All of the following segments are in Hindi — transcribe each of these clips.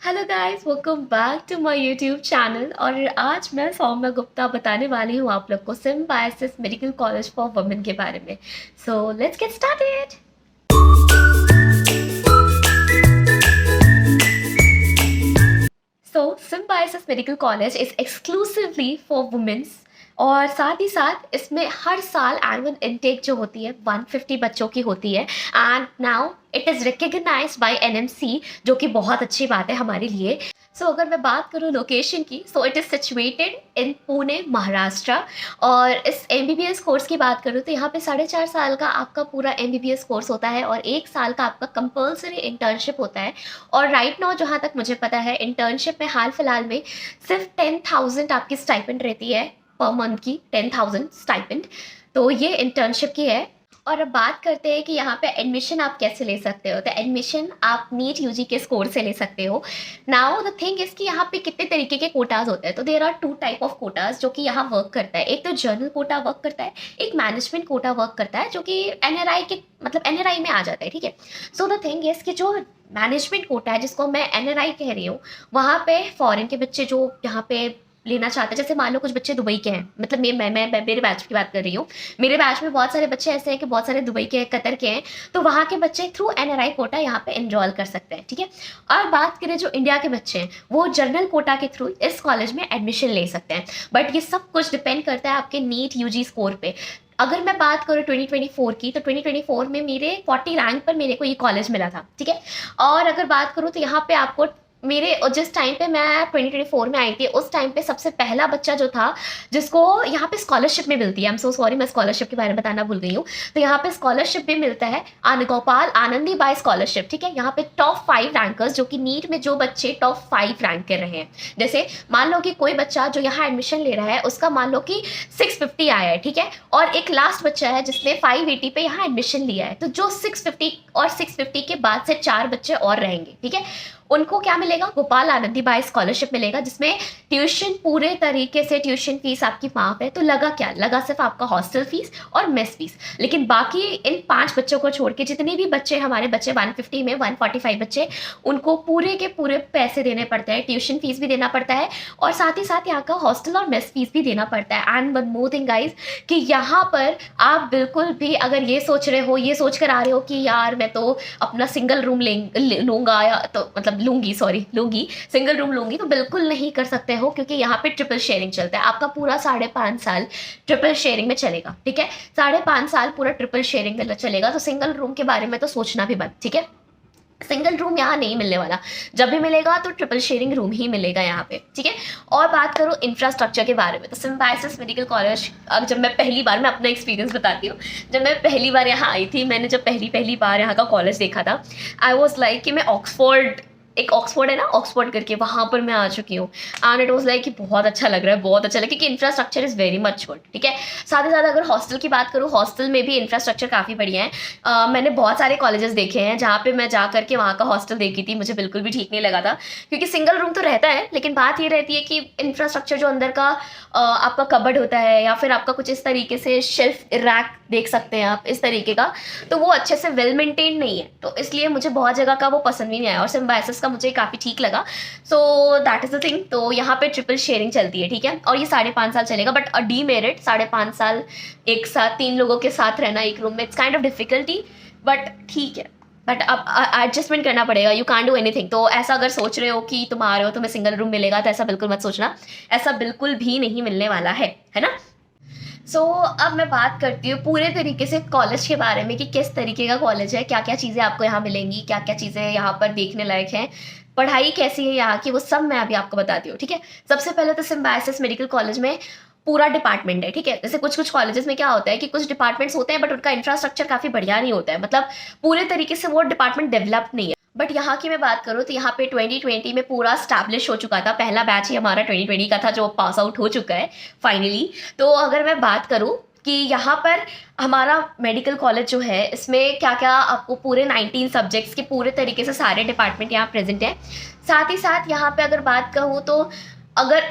Hello guys, welcome back to my YouTube channel. और आज मैं सौम्या गुप्ता बताने वाली हूँ आप लोग को Symbiosis medical college for women के बारे में। So let's get started. So Symbiosis medical college is exclusively for womens और साथ ही साथ इसमें हर साल एनुअल इनटेक जो होती है 150 बच्चों की होती है। And now it is recognised by NMC, जो कि बहुत अच्छी बात है हमारे लिए। सो अगर मैं बात करूँ लोकेशन की, so it is situated in Pune, Maharashtra. और इस एमबीबीएस कोर्स की बात करूँ तो यहाँ पे 4.5 साल का आपका पूरा एमबीबीएस कोर्स होता है और 1 साल का आपका कंपल्सरी इंटर्नशिप होता है। और राइट नाउ जहाँ तक मुझे पता है, इंटर्नशिप में हाल फिलहाल में सिर्फ 10,000 आपकी स्टाइपेंड रहती है पर मंथ की, 10,000 स्टाइपेंड। तो ये इंटर्नशिप की है। और अब बात करते हैं कि यहाँ पे एडमिशन आप कैसे ले सकते हो। तो एडमिशन आप नीट यूजी के स्कोर से ले सकते हो। नाउ द थिंग इज कि यहाँ पे कितने तरीके के कोटाज होते हैं। तो there are 2 type of quotas जो कि यहाँ वर्क करता है। एक तो जर्नल कोटा वर्क करता है, एक मैनेजमेंट कोटा वर्क करता है, जो कि एनआरआई के मतलब एनआरआई में आ जाता है। ठीक है। सो द थिंग इज कि जो मैनेजमेंट कोटा है, जिसको मैं एनआरआई कह रही हूँ, वहाँ पे फॉरेन के बच्चे जो यहाँ पे लेना चाहते हैं, जैसे मान लो कुछ बच्चे दुबई के हैं, मतलब मैं मेरे बैच की बात कर रही हूँ। मेरे बैच में बहुत सारे बच्चे ऐसे हैं कि बहुत सारे दुबई के हैं, कतर के हैं। तो वहाँ के बच्चे थ्रू एनआरआई कोटा यहाँ पे एनरोल कर सकते हैं। ठीक है। और बात करें जो इंडिया के बच्चे हैं, वो जनरल कोटा के थ्रू इस कॉलेज में एडमिशन ले सकते हैं। बट ये सब कुछ डिपेंड करता है आपके नीट यूजी स्कोर पे। अगर मैं बात करूँ 2024 की, तो 2024 में मेरे 40 रैंक पर मेरे को ये कॉलेज मिला था। ठीक है। और अगर बात करूँ तो यहाँ पे आपको मेरे जिस टाइम पे मैं 2024 में आई थी, उस टाइम पे सबसे पहला बच्चा जो था जिसको यहाँ पे स्कॉलरशिप में मिलती है, आई एम सो सॉरी मैं स्कॉलरशिप के बारे में बताना भूल गई हूँ। तो यहाँ पे स्कॉलरशिप भी मिलता है, गोपाल आनंदी बाई स्कॉलरशिप। ठीक है। यहाँ पे टॉप 5 रैंकर्स, जो कि नीट में जो बच्चे टॉप 5 रैंक कर रहे हैं, जैसे मान लो कि कोई बच्चा जो यहाँ एडमिशन ले रहा है उसका मान लो कि 650 आया है। ठीक है। और एक लास्ट बच्चा है जिसने 580 पे यहाँ एडमिशन लिया है। तो जो 650 और 650 के बाद से 4 बच्चे और रहेंगे, ठीक है, उनको क्या मिलेगा? गोपाल आनंदी बाई स्कॉलरशिप मिलेगा, जिसमें ट्यूशन पूरे तरीके से ट्यूशन फीस आपकी माफ है। तो लगा क्या? लगा सिर्फ आपका हॉस्टल फीस और मेस फीस। लेकिन बाकी इन 5 बच्चों को छोड़ के जितने भी बच्चे हमारे बच्चे 150 में 145 बच्चे, उनको पूरे के पूरे पैसे देने पड़ते हैं, ट्यूशन फीस भी देना पड़ता है और साथ ही साथ यहाँ का हॉस्टल और मेस फीस भी देना पड़ता है। And one more thing guys, कि यहाँ पर आप बिल्कुल भी अगर ये सोच रहे हो, ये सोच कर आ रहे हो कि यार मैं तो अपना सिंगल रूम लूंगा, या तो मतलब लूंगी सिंगल रूम लूंगी, तो बिल्कुल नहीं कर सकते हो, क्योंकि यहाँ पे ट्रिपल शेयरिंग चलता है। आपका पूरा 5.5 साल ट्रिपल शेयरिंग में चलेगा। ठीक है। 5.5 साल पूरा ट्रिपल शेयरिंग में चलेगा। तो सिंगल रूम के बारे में तो सोचना भी मत। ठीक है। सिंगल रूम यहाँ नहीं मिलने वाला, जब भी मिलेगा तो ट्रिपल शेयरिंग रूम ही मिलेगा यहाँ पे। ठीक है। और बात करूँ इंफ्रास्ट्रक्चर के बारे में, तो सिम्बायोसिस मेडिकल कॉलेज, अब जब मैं पहली बार, मैं अपना एक्सपीरियंस बताती हूँ, जब मैं पहली बार यहाँ आई थी, मैंने जब पहली बार यहाँ का कॉलेज देखा था, आई वॉज लाइक कि मैं ऑक्सफोर्ड है ना, ऑक्सफोर्ड करके, वहाँ पर मैं आ चुकी हूँ। एंड इट वॉज लाइक कि बहुत अच्छा लग रहा है, बहुत अच्छा लगा, क्योंकि infrastructure is very much good. ठीक है। साथ ही साथ अगर हॉस्टल की बात करूँ, हॉस्टल में भी इंफ्रास्ट्रक्चर काफ़ी बढ़िया है। मैंने बहुत सारे कॉलेजेस देखे हैं जहाँ पे मैं जा करके वहाँ का हॉस्टल देखी थी, मुझे बिल्कुल भी ठीक नहीं लगा था, क्योंकि सिंगल रूम तो रहता है, लेकिन बात ये रहती है कि इंफ्रास्ट्रक्चर जो अंदर का आपका कबर्ड होता है, या फिर आपका कुछ इस तरीके से शेल्फ रैक देख सकते हैं आप, इस तरीके का, तो वो अच्छे से वेल मेंटेन नहीं है। तो इसलिए मुझे बहुत जगह का वो पसंद भी नहीं आया, और सिम्बायोसिस का मुझे काफ़ी ठीक लगा। So that is the thing. तो यहाँ पे ट्रिपल शेयरिंग चलती है। ठीक है। और ये 5.5 साल चलेगा, बट अ डीमेरिट 5.5 साल एक साथ 3 लोगों के साथ रहना एक रूम में, it's kind of difficulty, but ठीक है। बट अब एडजस्टमेंट करना पड़ेगा, यू कांट डू एनीथिंग। तो ऐसा अगर सोच रहे हो कि तुम आ रहे हो तुम्हें सिंगल रूम मिलेगा, तो ऐसा बिल्कुल मत सोचना, ऐसा बिल्कुल भी नहीं मिलने वाला है ना। सो अब मैं बात करती हूँ पूरे तरीके से कॉलेज के बारे में, कि किस तरीके का कॉलेज है, क्या क्या चीज़ें आपको यहाँ मिलेंगी, क्या क्या चीज़ें यहाँ पर देखने लायक हैं, पढ़ाई कैसी है यहाँ की, वो सब मैं अभी आपको बताती हूँ। ठीक है। सबसे पहले तो सिम्बायोसिस मेडिकल कॉलेज में पूरा डिपार्टमेंट है। ठीक है। जैसे कुछ कॉलेजेस में क्या होता है कि कुछ डिपार्टमेंट्स होते हैं, बट उनका इंफ्रास्ट्रक्चर काफ़ी बढ़िया नहीं होता है, मतलब पूरे तरीके से वो डिपार्टमेंट डेवलप नहीं है। बट यहाँ की मैं बात करूँ तो यहाँ पे 2020 में पूरा स्टैब्लिश हो चुका था, पहला बैच ही हमारा 2020 का था जो पास आउट हो चुका है फाइनली। तो अगर मैं बात करूँ कि यहाँ पर हमारा मेडिकल कॉलेज जो है, इसमें क्या क्या आपको पूरे 19 सब्जेक्ट्स के पूरे तरीके से सारे डिपार्टमेंट यहाँ प्रेजेंट हैं। साथ ही साथ यहाँ पे अगर बात कहूँ तो अगर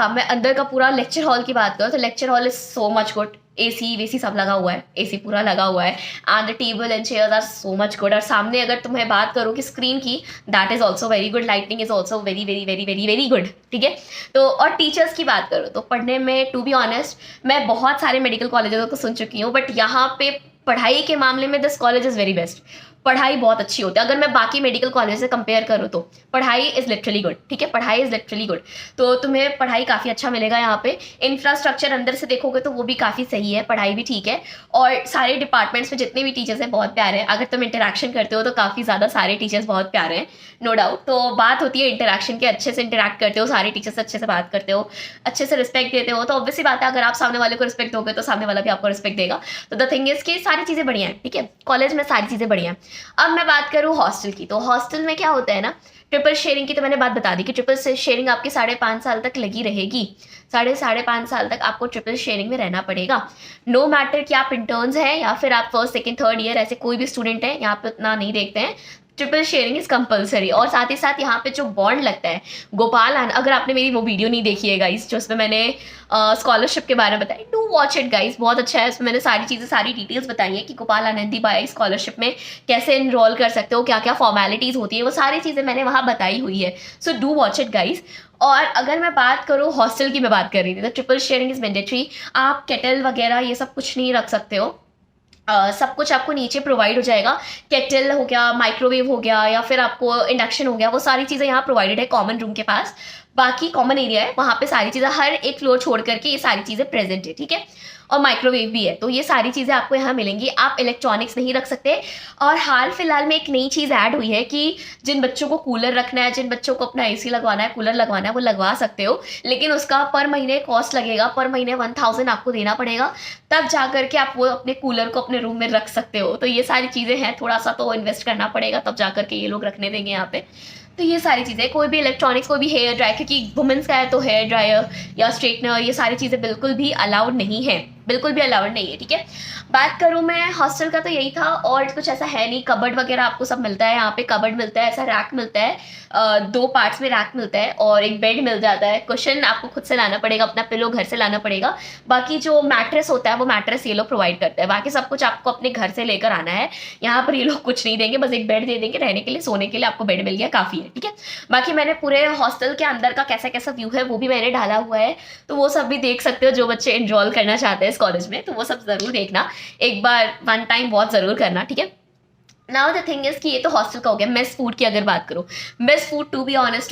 मैं अंदर का पूरा लेक्चर हॉल की बात करूँ, तो lecture hall is so much good. AC वेसी सब लगा हुआ है, एसी पूरा लगा हुआ है and the table and chairs are so much good. और सामने अगर तुम्हें बात करो कि स्क्रीन की, that is also very good, lighting is also very very very very very good, ठीक है। तो और टीचर्स की बात करो तो पढ़ने में टू बी ऑनेस्ट मैं बहुत सारे मेडिकल कॉलेजेस को सुन चुकी हूँ, बट यहाँ पे पढ़ाई के मामले में this college is very best. पढ़ाई बहुत अच्छी होती है। अगर मैं बाकी मेडिकल कॉलेज से कंपेयर करूँ तो पढ़ाई इज़ लिटरली गुड, ठीक है, पढ़ाई इज़ लिटरली गुड। तो तुम्हें पढ़ाई काफ़ी अच्छा मिलेगा यहाँ पे। इंफ्रास्ट्रक्चर अंदर से देखोगे तो वो भी काफ़ी सही है, पढ़ाई भी ठीक है, और सारे डिपार्टमेंट्स में जितने भी टीचर्स हैं बहुत प्यारे हैं। अगर तुम इंटरेक्शन करते हो तो काफ़ी ज़्यादा सारे टीचर्स बहुत प्यारे हैं, नो डाउट। तो बात होती है इंटरेक्शन के, अच्छे से इंटरेक्ट करते हो, सारे टीचर्स से अच्छे से बात करते हो, अच्छे से रिस्पेक्ट देते हो, तो ऑब्वियसली बात है अगर आप सामने वाले को रिस्पेक्ट दोगे तो सामने वाला भी आपको रिस्पेक्ट देगा। तो द थिंग इज कि सारी चीज़ें बढ़िया हैं, ठीक है, कॉलेज में सारी चीज़ें बढ़िया हैं। अब मैं बात करूँ हॉस्टल की, तो हॉस्टल में क्या होता है ना, ट्रिपल शेयरिंग की तो मैंने बात बता दी कि ट्रिपल शेयरिंग आपकी 5.5 साल तक लगी रहेगी। 5.5 साल तक आपको ट्रिपल शेयरिंग में रहना पड़ेगा। नो मैटर कि आप इंटर्न्स हैं या फिर आप फर्स्ट सेकंड थर्ड ईयर ऐसे कोई भी स्टूडेंट है, यहाँ पे उतना नहीं देखते हैं। Triple sharing is compulsory. और साथ ही साथ यहाँ पे जो बॉन्ड लगता है गोपाल आनंद, अगर आपने मेरी वो वीडियो नहीं देखी है गाइस जो उसमें मैंने स्कॉलरशिप के बारे में बताई, डू वॉच इट गाइस, बहुत अच्छा है। उसमें मैंने सारी चीज़ें, सारी डिटेल्स बताई है कि गोपाल आनंदी बाई स्कॉलरशिप में कैसे इनरोल कर सकते हो, क्या क्या फॉर्मेलिटीज़ होती है, वो सारी चीज़ें मैंने वहाँ बताई हुई है। So do watch it guys. और अगर मैं बात करूँ हॉस्टल की, मैं बात कर रही थी, तो ट्रिपल शेयरिंग इज मैंडेटरी। आप केटल वगैरह ये सब कुछ नहीं रख सकते हो, सब कुछ आपको नीचे प्रोवाइड हो जाएगा। केटल हो गया, माइक्रोवेव हो गया, या फिर आपको इंडक्शन हो गया, वो सारी चीज़ें यहाँ प्रोवाइडेड है कॉमन रूम के पास। बाकी कॉमन एरिया है वहाँ पे सारी चीज़ें, हर एक फ्लोर छोड़ करके ये सारी चीज़ें प्रेजेंट है, ठीक है। और माइक्रोवेव भी है, तो ये सारी चीज़ें आपको यहाँ मिलेंगी। आप इलेक्ट्रॉनिक्स नहीं रख सकते। और हाल फिलहाल में एक नई चीज़ ऐड हुई है कि जिन बच्चों को कूलर रखना है, जिन बच्चों को अपना एसी लगवाना है, कूलर लगवाना है, वो लगवा सकते हो, लेकिन उसका पर महीने कॉस्ट लगेगा, पर महीने 1000 आपको देना पड़ेगा, तब जा करके आप वो अपने कूलर को अपने रूम में रख सकते हो। तो ये सारी चीज़ें हैं, थोड़ा सा तो इन्वेस्ट करना पड़ेगा, तब जा करके ये लोग रखने देंगे यहाँ पे। तो ये सारी चीज़ें, कोई भी इलेक्ट्रॉनिक्स, कोई भी हेयर ड्रायर, क्योंकि वुमेंस का है तो हेयर ड्रायर या स्ट्रेटनर, ये सारी चीज़ें बिल्कुल भी अलाउड नहीं है, बिल्कुल भी अलाउड नहीं है, ठीक है। बात करूँ मैं हॉस्टल का तो यही था, और कुछ ऐसा है नहीं। कबर्ड वगैरह आपको सब मिलता है यहाँ पे, कबर्ड मिलता है, ऐसा रैक मिलता है, 2 पार्ट्स में रैक मिलता है, और एक बेड मिल जाता है। कुशन आपको खुद से लाना पड़ेगा, अपना पिलो घर से लाना पड़ेगा। बाकी जो मैट्रेस होता है वो मैट्रेस ये लोग प्रोवाइड करते हैं, बाकी सब कुछ आपको अपने घर से लेकर आना है। यहाँ पर ये लोग कुछ नहीं देंगे, बस एक बेड दे देंगे रहने के लिए, सोने के लिए आपको बेड मिल गया, काफ़ी है, ठीक है। बाकी मैंने पूरे हॉस्टल के अंदर का कैसा कैसा व्यू है वो भी मैंने डाला हुआ है, तो वो सब भी देख सकते हो। जो बच्चे एनरोल करना चाहते हैं इस कॉलेज में, तो वो सब ज़रूर देखना, एक बार वन टाइम बहुत ज़रूर करना, ठीक है। नाउ द थिंग इज कि ये तो हॉस्टल का हो गया। मेस फूड की अगर बात करूँ, mess food to be honest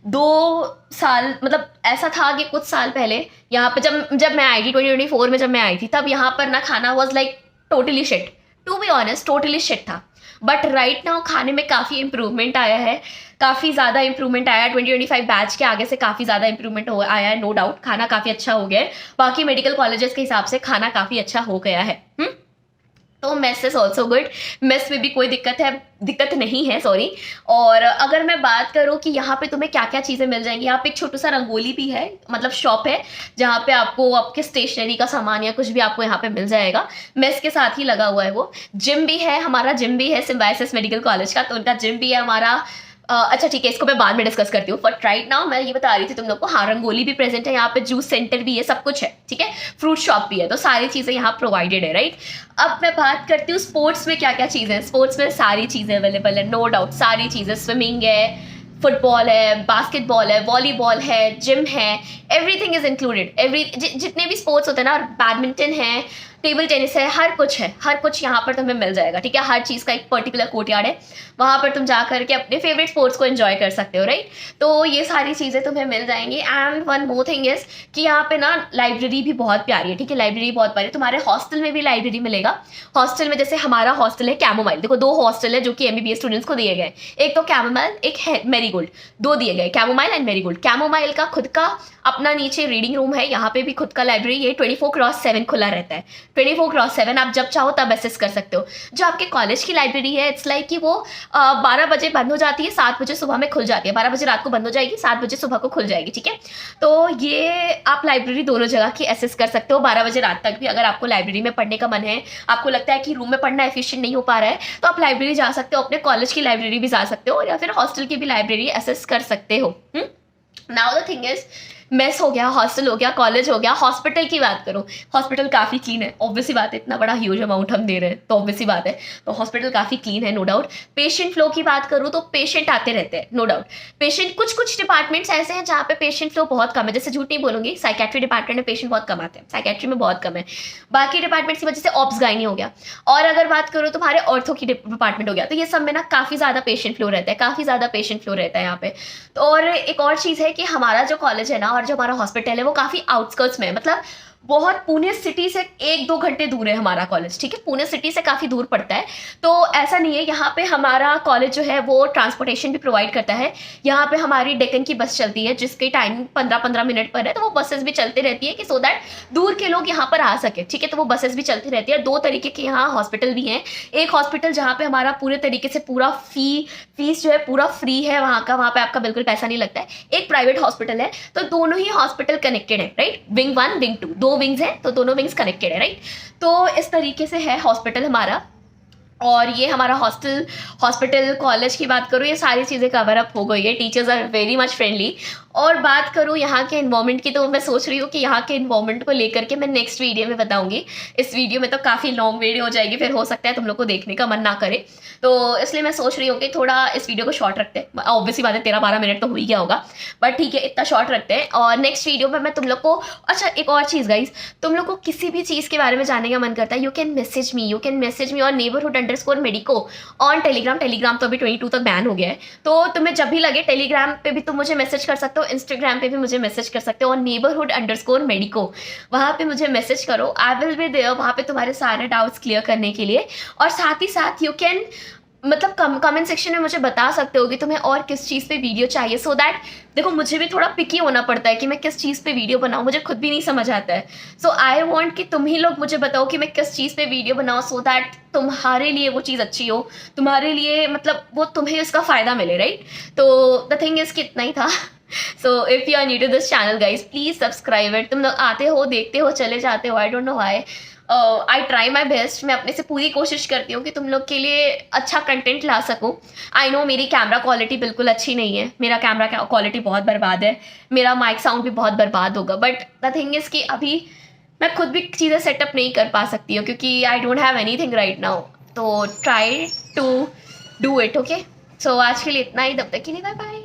2 साल, मतलब ऐसा था कि कुछ साल पहले यहाँ पे जब मैं आई थी 2024 में, जब मैं आई थी, तब यहाँ पर ना खाना was like totally shit, to be honest totally shit था। बट राइट नाउ खाने में काफ़ी इंप्रूवमेंट आया है, काफ़ी ज़्यादा इंप्रूवमेंट आया है। 2025 बैच के आगे से काफ़ी ज़्यादा इंप्रूवमेंट आया है, नो डाउट। खाना काफ़ी अच्छा हो गया है, बाकी मेडिकल कॉलेजेस के हिसाब से खाना काफ़ी अच्छा हो गया है। तो mess is also good, mess में भी कोई दिक्कत नहीं है, सॉरी। और अगर मैं बात करूँ कि यहाँ पे तुम्हें क्या क्या चीज़ें मिल जाएंगी, यहाँ पे एक छोटा सा रंगोली भी है, मतलब शॉप है, जहाँ पे आपको आपके स्टेशनरी का सामान या कुछ भी आपको यहाँ पे मिल जाएगा। मेस के साथ ही लगा हुआ है वो। जिम भी है, हमारा जिम भी है सिम्बायोसिस मेडिकल कॉलेज का, तो उनका जिम भी है हमारा। अच्छा ठीक है, इसको मैं बाद में डिस्कस करती हूँ, बट राइट नाउ मैं ये बता रही थी तुम लोग को, हाँ रंगोली भी प्रेजेंट है यहाँ पे, जूस सेंटर भी है, सब कुछ है, ठीक है। फ्रूट शॉप भी है, तो सारी चीज़ें यहाँ प्रोवाइडेड है, राइट। अब मैं बात करती हूँ स्पोर्ट्स में क्या क्या चीज़ें हैं। स्पोर्ट्स में सारी चीज़ें अवेलेबल है, नो डाउट, सारी चीज़ें। स्विमिंग है, फुटबॉल है, बास्केटबॉल है, वॉलीबॉल है, जिम है, एवरीथिंग इज इंक्लूडेड। जितने भी स्पोर्ट्स होते हैं ना, बैडमिंटन है, टेबल टेनिस है, हर कुछ यहाँ पर तुम्हें मिल जाएगा, ठीक है। हर चीज़ का एक पर्टिकुलर कोर्टयार्ड है, वहाँ पर तुम जा करके अपने फेवरेट स्पोर्ट्स को एंजॉय कर सकते हो, राइट। तो ये सारी चीज़ें तुम्हें मिल जाएंगी। And one more thing is कि यहाँ पे ना लाइब्रेरी भी बहुत प्यारी है, ठीक है, लाइब्रेरी बहुत प्यारी है। तुम्हारे हॉस्टल में भी लाइब्रेरी मिलेगा। हॉस्टल में जैसे हमारा हॉस्टल है कैमोमाइल, देखो 2 हॉस्टल है जो कि MBBS स्टूडेंट्स को दिए गए, एक तो कैमोमाइल, एक है मेरीगोल्ड, 2 दिए गए, कैमोमाइल एंड मेरीगोल्ड। कैमोमाइल का खुद का अपना नीचे रीडिंग रूम है, यहाँ पे भी खुद का लाइब्रेरी, ये 24/7 खुला रहता है, 24/7 आप जब चाहो तब एक्सेस कर सकते हो। जो आपके कॉलेज की लाइब्रेरी है, इट्स लाइक कि वो 12 बजे बंद हो जाती है, 7 बजे सुबह में खुल जाती है, 12 बजे रात को बंद हो जाएगी, 7 बजे सुबह को खुल जाएगी, ठीक है। तो ये आप लाइब्रेरी दोनों जगह की एक्सेस कर सकते हो 12 बजे रात तक भी। अगर आपको लाइब्रेरी में पढ़ने का मन है, आपको लगता है कि रूम में पढ़ना एफिशिएंट नहीं हो पा रहा है, तो आप लाइब्रेरी जा सकते हो, अपने कॉलेज की लाइब्रेरी भी जा सकते हो, या फिर हॉस्टल की भी लाइब्रेरी एक्सेस कर सकते हो। Now the thing is mess हो गया, हॉस्टल हो गया, कॉलेज हो गया, हॉस्पिटल की बात करो, हॉस्पिटल काफ़ी क्लीन है, ऑब्वियसली बात है, इतना बड़ा ह्यूज अमाउंट हम दे रहे हैं तो ऑब्वियसली बात है, तो हॉस्पिटल काफ़ी क्लीन है, नो डाउट। पेशेंट फ्लो की बात करूँ तो पेशेंट आते रहते हैं, नो डाउट। पेशेंट कुछ डिपार्टमेंट्स ऐसे हैं जहाँ पे पेशेंट फ्लो बहुत कम है, जैसे झूठ नहीं बोलूंगी, साइकेट्री डिपार्टमेंट में पेशेंट बहुत कम आते हैं, साइकेट्री में बहुत कम है। बाकी डिपार्टमेंट्स की वजह से ऑब्स गायनी हो गया, और अगर बात करूँ तुम्हारे ऑर्थो की डिपार्टमेंट हो गया, तो ये सब में ना काफ़ी ज़्यादा पेशेंट फ्लो रहता है, काफ़ी ज़्यादा पेशेंट फ्लो रहता है यहाँ पे। तो और एक और चीज़ है कि हमारा जो कॉलेज है ना और जो हमारा हॉस्पिटल है वो काफ़ी आउटस्कर्ट्स में है, मतलब बहुत पुणे सिटी से 1-2 घंटे दूर है हमारा कॉलेज, ठीक है, पुणे सिटी से काफ़ी दूर पड़ता है। तो ऐसा नहीं है, यहाँ पे हमारा कॉलेज जो है वो ट्रांसपोर्टेशन भी प्रोवाइड करता है। यहाँ पे हमारी डेक्कन की बस चलती है जिसकी टाइमिंग 15-15 मिनट पर है, तो वो बसेस भी चलती रहती है कि सो दैट दूर के लोग यहाँ पर आ सके, ठीक है, तो वो बसेस भी चलती रहती है। 2 तरीके के यहाँ हॉस्पिटल भी हैं, एक हॉस्पिटल जहाँ पे हमारा पूरे तरीके से पूरा फीस जो है पूरा फ्री है वहाँ का, वहाँ पे आपका बिल्कुल पैसा नहीं लगता है। एक प्राइवेट हॉस्पिटल है, तो दोनों ही हॉस्पिटल कनेक्टेड है, राइट, विंग 1 विंग 2 दो विंग्स हैं, तो दोनों विंग्स कनेक्टेड है, राइट। तो इस तरीके से है हॉस्पिटल हमारा, और ये हमारा हॉस्पिटल कॉलेज की बात करूँ, ये सारी चीज़ें कवर अप हो गई है, teachers are very much friendly. और बात करूँ यहाँ के इन्वायरमेंट की, तो मैं सोच रही हूँ कि यहाँ के इन्वायरमेंट को लेकर के मैं नेक्स्ट वीडियो में बताऊंगी। इस वीडियो में तो काफ़ी लॉन्ग वीडियो हो जाएगी, फिर हो सकता है तुम लोग को देखने का मन ना करे, तो इसलिए मैं सोच रही हूँ कि थोड़ा इस वीडियो को शॉर्ट रखते हैं। ऑब्वियसली बात है 13-12 मिनट तो हो ही गया होगा, बट ठीक है इतना शॉर्ट रखते हैं। और नेक्स्ट वीडियो में मैं तुम लोग को, अच्छा एक और चीज़ गाइज, तुम लोग को किसी भी चीज़ के बारे में जानने का मन करता है, you can message me on neighborhood_medico on Telegram तो अभी 22 तक बैन हो गया है, तो तुम्हें जब भी लगे टेलीग्राम पे भी तुम मुझे मैसेज कर सकते हो, इंस्टाग्राम पे भी मुझे मैसेज कर सकते हो, और neighborhood_medico वहाँ पे मुझे मैसेज करो, आई विल बी देयर वहाँ पे तुम्हारे सारे डाउट्स क्लियर करने के लिए। और साथ ही साथ यू कैन मतलब कमेंट सेक्शन में मुझे बता सकते हो कि तुम्हें और किस चीज़ पे वीडियो चाहिए, सो दैट देखो मुझे भी थोड़ा पिकी होना पड़ता है कि मैं किस चीज़ पे वीडियो बनाऊँ, मुझे खुद भी नहीं समझ आता है। सो आई वांट कि तुम ही लोग मुझे बताओ कि मैं किस चीज़ पे वीडियो बनाऊँ, सो दैट तुम्हारे लिए वो चीज़ अच्छी हो, तुम्हारे लिए मतलब वो तुम्हें उसका फ़ायदा मिले, राइट। तो द थिंग इज़ कि इतना ही था। So if you are new to this channel guys, please subscribe it. तुम लोग आते हो, देखते हो, चले जाते हो, I don't know why. I try my best, मैं अपने से पूरी कोशिश करती हूँ कि तुम लोग के लिए अच्छा कंटेंट ला सकूँ। आई नो मेरी कैमरा क्वालिटी बिल्कुल अच्छी नहीं है, मेरा कैमरा क्वालिटी बहुत बर्बाद है, मेरा माइक साउंड भी बहुत बर्बाद होगा, बट द थिंग इज़ कि अभी मैं खुद भी चीज़ें सेटअप नहीं कर पा सकती हूँ क्योंकि I don't have anything right now, तो try to do it, okay. So आज के लिए इतना ही, तब तक के लिए बाय बाय।